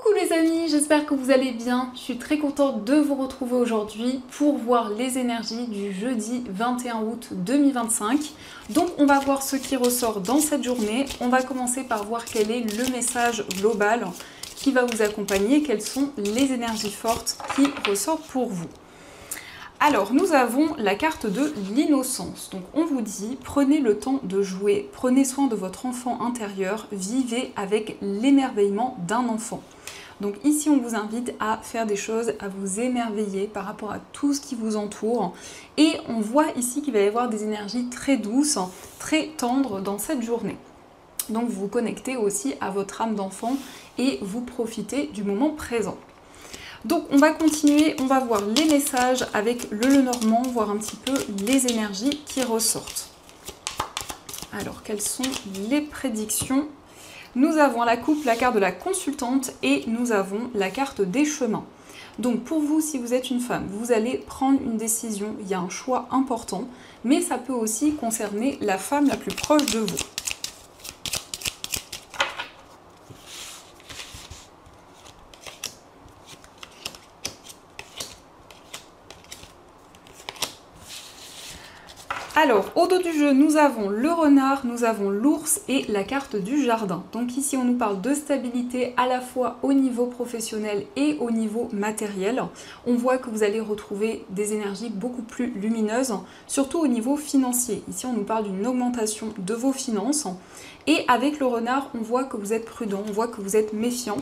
Coucou les amis, j'espère que vous allez bien. Je suis très contente de vous retrouver aujourd'hui pour voir les énergies du jeudi 21 août 2025. Donc on va voir ce qui ressort dans cette journée. On va commencer par voir quel est le message global qui va vous accompagner, quelles sont les énergies fortes qui ressortent pour vous. Alors, nous avons la carte de l'innocence. Donc, on vous dit, prenez le temps de jouer, prenez soin de votre enfant intérieur, vivez avec l'émerveillement d'un enfant. Donc ici, on vous invite à faire des choses, à vous émerveiller par rapport à tout ce qui vous entoure. Et on voit ici qu'il va y avoir des énergies très douces, très tendres dans cette journée. Donc, vous vous connectez aussi à votre âme d'enfant et vous profitez du moment présent. Donc on va continuer, on va voir les messages avec le Lenormand, voir un petit peu les énergies qui ressortent. Alors quelles sont les prédictions? Nous avons la coupe, la carte de la consultante et nous avons la carte des chemins. Donc pour vous, si vous êtes une femme, vous allez prendre une décision, il y a un choix important, mais ça peut aussi concerner la femme la plus proche de vous. Alors, au dos du jeu, nous avons le renard, nous avons l'ours et la carte du jardin. Donc ici, on nous parle de stabilité à la fois au niveau professionnel et au niveau matériel. On voit que vous allez retrouver des énergies beaucoup plus lumineuses, surtout au niveau financier. Ici, on nous parle d'une augmentation de vos finances. Et avec le renard, on voit que vous êtes prudent, on voit que vous êtes méfiant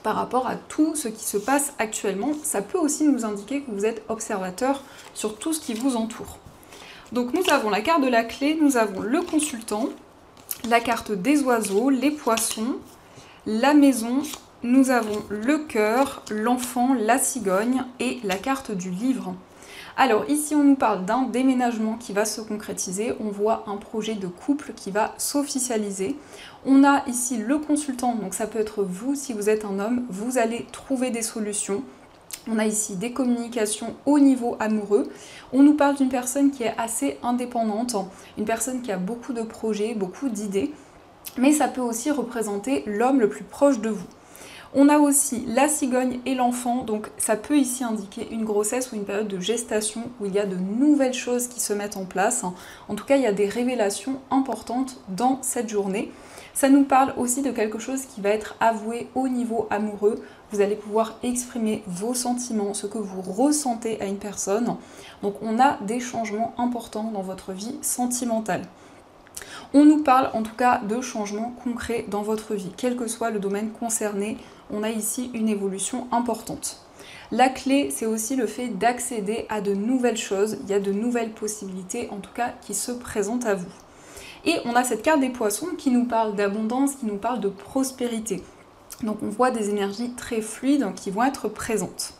par rapport à tout ce qui se passe actuellement. Ça peut aussi nous indiquer que vous êtes observateur sur tout ce qui vous entoure. Donc nous avons la carte de la clé, nous avons le consultant, la carte des oiseaux, les poissons, la maison, nous avons le cœur, l'enfant, la cigogne et la carte du livre. Alors ici on nous parle d'un déménagement qui va se concrétiser, on voit un projet de couple qui va s'officialiser. On a ici le consultant, donc ça peut être vous si vous êtes un homme, vous allez trouver des solutions. On a ici des communications au niveau amoureux. On nous parle d'une personne qui est assez indépendante, une personne qui a beaucoup de projets, beaucoup d'idées, mais ça peut aussi représenter l'homme le plus proche de vous. On a aussi la cigogne et l'enfant, donc ça peut ici indiquer une grossesse ou une période de gestation où il y a de nouvelles choses qui se mettent en place. En tout cas, il y a des révélations importantes dans cette journée. Ça nous parle aussi de quelque chose qui va être avoué au niveau amoureux. Vous allez pouvoir exprimer vos sentiments, ce que vous ressentez à une personne. Donc on a des changements importants dans votre vie sentimentale. On nous parle en tout cas de changements concrets dans votre vie, quel que soit le domaine concerné. On a ici une évolution importante. La clé, c'est aussi le fait d'accéder à de nouvelles choses. Il y a de nouvelles possibilités, en tout cas, qui se présentent à vous. Et on a cette carte des poissons qui nous parle d'abondance, qui nous parle de prospérité. Donc on voit des énergies très fluides qui vont être présentes.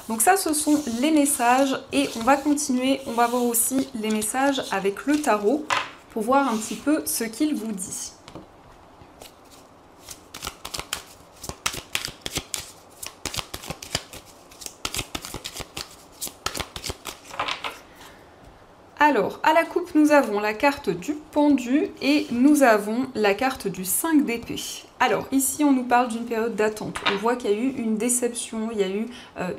Donc ça, ce sont les messages et on va continuer. On va voir aussi les messages avec le tarot pour voir un petit peu ce qu'il vous dit. Alors, à la coupe, nous avons la carte du pendu et nous avons la carte du 5 d'épée. Alors, ici, on nous parle d'une période d'attente. On voit qu'il y a eu une déception, il y a eu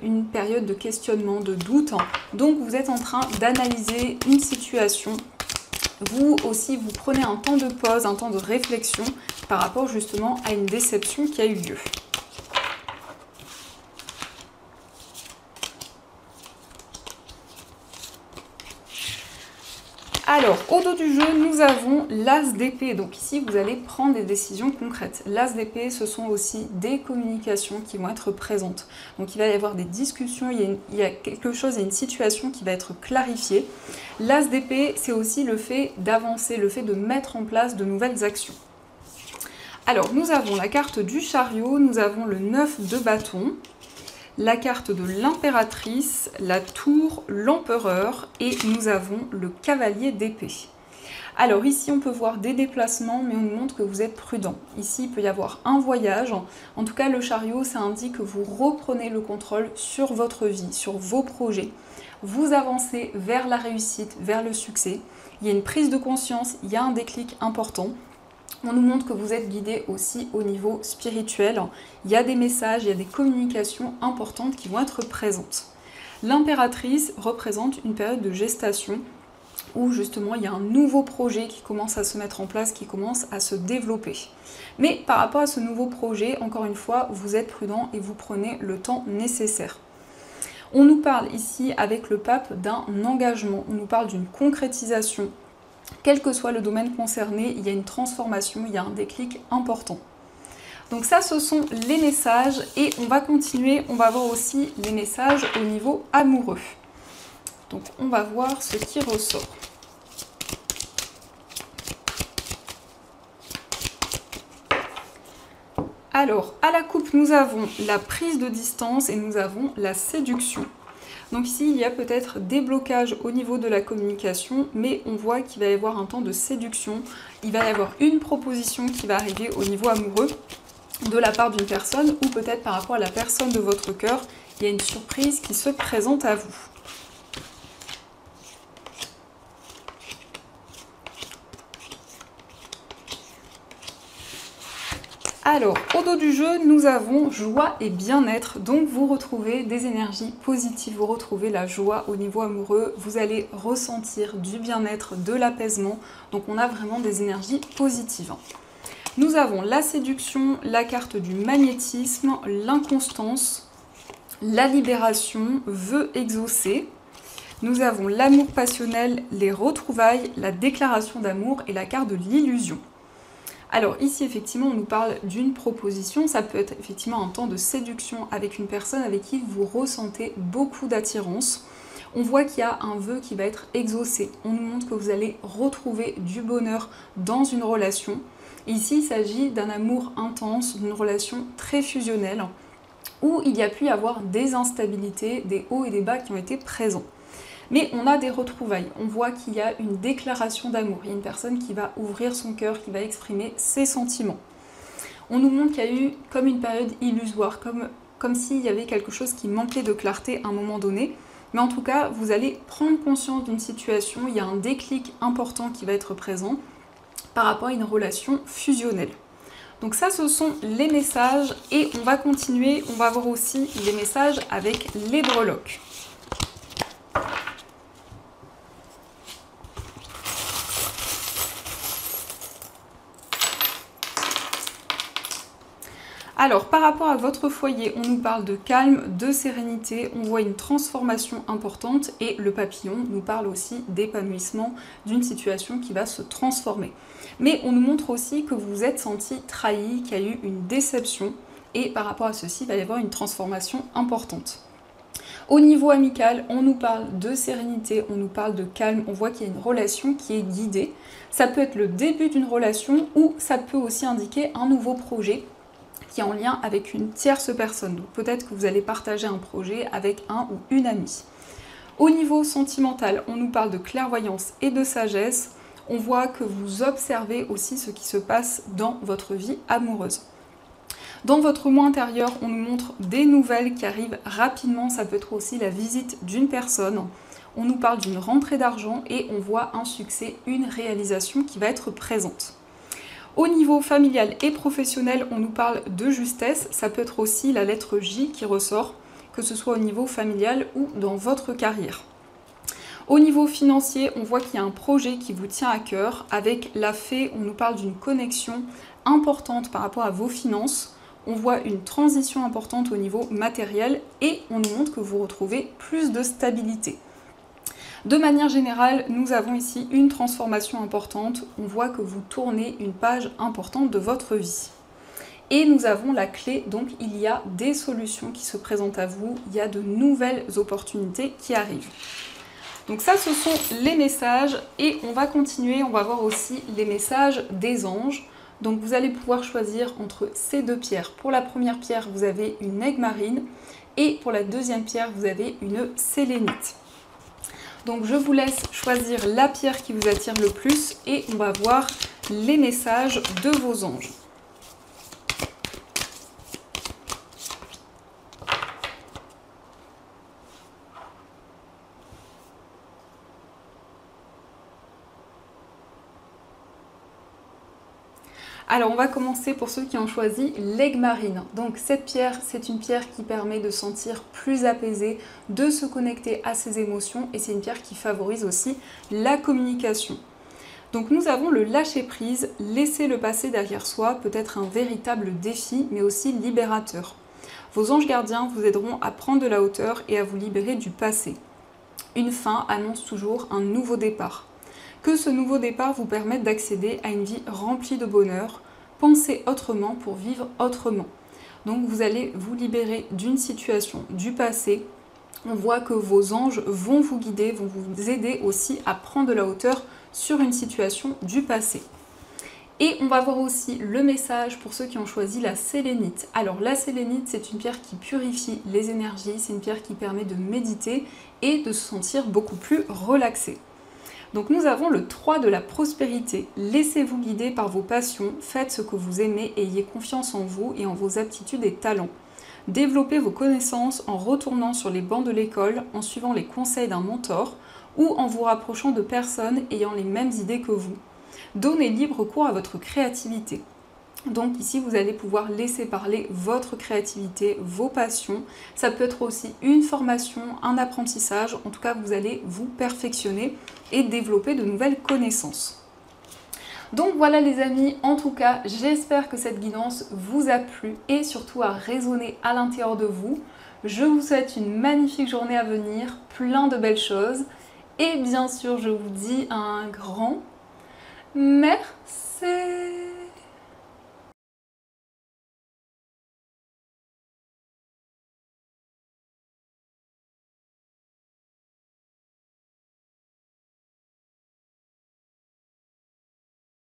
une période de questionnement, de doute. Donc, vous êtes en train d'analyser une situation. Vous aussi, vous prenez un temps de pause, un temps de réflexion par rapport justement à une déception qui a eu lieu. Alors, au dos du jeu, nous avons l'as d'épée. Donc ici, vous allez prendre des décisions concrètes. L'as d'épée, ce sont aussi des communications qui vont être présentes. Donc il va y avoir des discussions, il y a quelque chose, il y a une situation qui va être clarifiée. L'as d'épée, c'est aussi le fait d'avancer, le fait de mettre en place de nouvelles actions. Alors, nous avons la carte du chariot, nous avons le 9 de bâton, la carte de l'impératrice, la tour, l'empereur et nous avons le cavalier d'épée. Alors ici on peut voir des déplacements mais on nous montre que vous êtes prudent. Ici il peut y avoir un voyage. En tout cas le chariot ça indique que vous reprenez le contrôle sur votre vie, sur vos projets. Vous avancez vers la réussite, vers le succès. Il y a une prise de conscience, il y a un déclic important. On nous montre que vous êtes guidé aussi au niveau spirituel. Il y a des messages, il y a des communications importantes qui vont être présentes. L'impératrice représente une période de gestation où justement il y a un nouveau projet qui commence à se mettre en place, qui commence à se développer. Mais par rapport à ce nouveau projet, encore une fois, vous êtes prudent et vous prenez le temps nécessaire. On nous parle ici avec le pape d'un engagement, on nous parle d'une concrétisation. Quel que soit le domaine concerné, il y a une transformation, il y a un déclic important. Donc ça, ce sont les messages et on va continuer, on va voir aussi les messages au niveau amoureux. Donc on va voir ce qui ressort. Alors, à la coupe, nous avons la prise de distance et nous avons la séduction. Donc ici, il y a peut-être des blocages au niveau de la communication, mais on voit qu'il va y avoir un temps de séduction. Il va y avoir une proposition qui va arriver au niveau amoureux de la part d'une personne, ou peut-être par rapport à la personne de votre cœur, il y a une surprise qui se présente à vous. Alors, au dos du jeu, nous avons joie et bien-être. Donc, vous retrouvez des énergies positives, vous retrouvez la joie au niveau amoureux. Vous allez ressentir du bien-être, de l'apaisement. Donc, on a vraiment des énergies positives. Nous avons la séduction, la carte du magnétisme, l'inconstance, la libération, vœux exaucés. Nous avons l'amour passionnel, les retrouvailles, la déclaration d'amour et la carte de l'illusion. Alors ici, effectivement, on nous parle d'une proposition. Ça peut être effectivement un temps de séduction avec une personne avec qui vous ressentez beaucoup d'attirance. On voit qu'il y a un vœu qui va être exaucé. On nous montre que vous allez retrouver du bonheur dans une relation. Et ici, il s'agit d'un amour intense, d'une relation très fusionnelle, où il y a pu y avoir des instabilités, des hauts et des bas qui ont été présents. Mais on a des retrouvailles, on voit qu'il y a une déclaration d'amour, il y a une personne qui va ouvrir son cœur, qui va exprimer ses sentiments. On nous montre qu'il y a eu comme une période illusoire, comme s'il y avait quelque chose qui manquait de clarté à un moment donné. Mais en tout cas, vous allez prendre conscience d'une situation, il y a un déclic important qui va être présent par rapport à une relation fusionnelle. Donc ça, ce sont les messages et on va continuer, on va voir aussi les messages avec les breloques. Alors, par rapport à votre foyer, on nous parle de calme, de sérénité, on voit une transformation importante et le papillon nous parle aussi d'épanouissement d'une situation qui va se transformer. Mais on nous montre aussi que vous vous êtes senti trahi, qu'il y a eu une déception et par rapport à ceci, il va y avoir une transformation importante. Au niveau amical, on nous parle de sérénité, on nous parle de calme, on voit qu'il y a une relation qui est guidée. Ça peut être le début d'une relation ou ça peut aussi indiquer un nouveau projet qui est en lien avec une tierce personne. Donc peut-être que vous allez partager un projet avec un ou une amie. Au niveau sentimental, on nous parle de clairvoyance et de sagesse. On voit que vous observez aussi ce qui se passe dans votre vie amoureuse. Dans votre moi intérieur, on nous montre des nouvelles qui arrivent rapidement. Ça peut être aussi la visite d'une personne. On nous parle d'une rentrée d'argent et on voit un succès, une réalisation qui va être présente. Au niveau familial et professionnel, on nous parle de justesse. Ça peut être aussi la lettre J qui ressort, que ce soit au niveau familial ou dans votre carrière. Au niveau financier, on voit qu'il y a un projet qui vous tient à cœur. Avec la fée, on nous parle d'une connexion importante par rapport à vos finances. On voit une transition importante au niveau matériel et on nous montre que vous retrouvez plus de stabilité. De manière générale, nous avons ici une transformation importante. On voit que vous tournez une page importante de votre vie. Et nous avons la clé, donc il y a des solutions qui se présentent à vous, il y a de nouvelles opportunités qui arrivent. Donc ça, ce sont les messages et on va continuer, on va voir aussi les messages des anges. Donc vous allez pouvoir choisir entre ces deux pierres. Pour la première pierre, vous avez une aigue marine et pour la deuxième pierre, vous avez une sélénite. Donc je vous laisse choisir la pierre qui vous attire le plus et on va voir les messages de vos anges. Alors on va commencer pour ceux qui ont choisi l'aigle marine. Donc cette pierre, c'est une pierre qui permet de sentir plus apaisé, de se connecter à ses émotions et c'est une pierre qui favorise aussi la communication. Donc nous avons le lâcher prise, laisser le passé derrière soi peut être un véritable défi mais aussi libérateur. Vos anges gardiens vous aideront à prendre de la hauteur et à vous libérer du passé. Une fin annonce toujours un nouveau départ. Que ce nouveau départ vous permette d'accéder à une vie remplie de bonheur, pensez autrement pour vivre autrement. Donc vous allez vous libérer d'une situation du passé. On voit que vos anges vont vous guider, vont vous aider aussi à prendre de la hauteur sur une situation du passé. Et on va voir aussi le message pour ceux qui ont choisi la sélénite. Alors la sélénite, c'est une pierre qui purifie les énergies, c'est une pierre qui permet de méditer et de se sentir beaucoup plus relaxé. Donc nous avons le 3 de la prospérité. Laissez-vous guider par vos passions, faites ce que vous aimez et ayez confiance en vous et en vos aptitudes et talents. Développez vos connaissances en retournant sur les bancs de l'école, en suivant les conseils d'un mentor ou en vous rapprochant de personnes ayant les mêmes idées que vous. Donnez libre cours à votre créativité. Donc ici, vous allez pouvoir laisser parler votre créativité, vos passions. Ça peut être aussi une formation, un apprentissage. En tout cas, vous allez vous perfectionner et développer de nouvelles connaissances. Donc voilà les amis, en tout cas, j'espère que cette guidance vous a plu et surtout a résonné à l'intérieur de vous. Je vous souhaite une magnifique journée à venir, plein de belles choses. Et bien sûr, je vous dis un grand merci.